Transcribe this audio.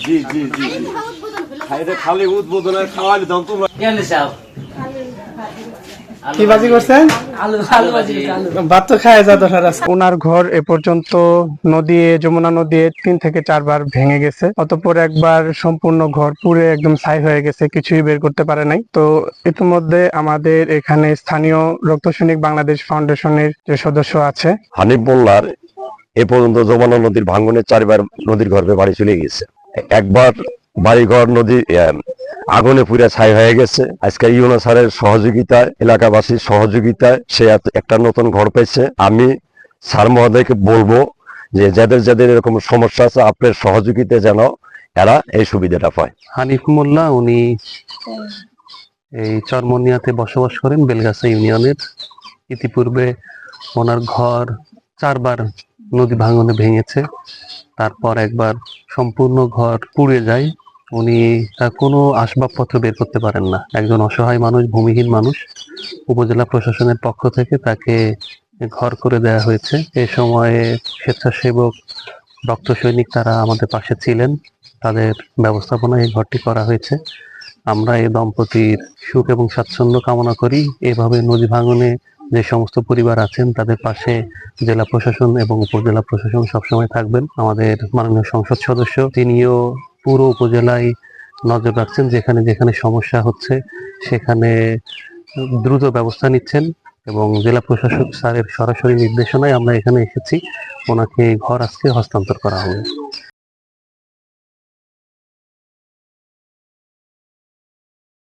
জি জি জি খাইতে খালি উদ্বোধনের খাওয়ালি দাম তোমরা কেন সাহেব কি বাজি করছেন? আলু আলু ভাজি আলু ভাত তো খায় যা দরকার আছে। ওনার ঘর এ পর্যন্ত নদী যমুনা নদী 3 থেকে 4 বার ভেঙে গেছে। অতঃপর একবার সম্পূর্ণ ঘর পুড়ে একদম ছাই হয়ে গেছে, কিছুই বের করতে পারে নাই। তো ইতিমধ্যে আমাদের এখানে স্থানীয় রক্ত সৈনিক বাংলাদেশ ফাউন্ডেশনের যে সদস্য আছে, হানিফ মোল্লার এ পর্যন্ত যমুনা নদীর ভাঙনে 4 বার নদীর গর্ভে বাড়ি চলে গেছে। একবার বাড়িঘর নদী আগুনে পুড়ে ছাই হয়ে গেছে। আজকে ইউনো স্যারের সহযোগিতায়, এলাকাবাসীর সহযোগিতায় সে একটা নতুন ঘর পেয়েছে। আমি স্যার মহোদয়কে বলবো যে যাদের যাদের এরকম সমস্যা আছে আপনার সহযোগিতায় যেন এরা এই সুবিধাটা পায়। হানিফ মোল্লা উনি এই চরমনিয়াতে বসবাস করেন, বেলগাছা ইউনিয়নের। ইতিপূর্বে ওনার ঘর 4 বার নদী ভাঙনে ভেঙেছে, তারপর একবার সম্পূর্ণ ঘর পুড়ে যায়। উনি তার কোনো আসবাবপত্র বের করতে পারেন না, একজন অসহায় মানুষ, ভূমিহীন মানুষ। উপজেলা প্রশাসনের পক্ষ থেকে তাকে ঘর করে দেওয়া হয়েছে। এ সময়ে স্বেচ্ছাসেবক রক্ত সৈনিক তারা আমাদের পাশে ছিলেন, তাদের ব্যবস্থাপনায় এই ঘরটি করা হয়েছে। আমরা এই দম্পতির সুখ এবং স্বাচ্ছন্দ্য কামনা করি। এভাবে নদী ভাঙনে যে সমস্ত পরিবার আছেন তাদের পাশে জেলা প্রশাসন এবং উপজেলা প্রশাসন সবসময় থাকবেন। আমাদের মাননীয় সংসদ সদস্য তিনিও পুরো উপজেলায় নজর রাখছেন, যেখানে যেখানে সমস্যা হচ্ছে সেখানে দ্রুত ব্যবস্থা নিচ্ছেন এবং জেলা প্রশাসক স্যারের সরাসরি নির্দেশনায় আমরা এখানে এসেছি। ওনাকে ঘর আজকে হস্তান্তর করা হবে।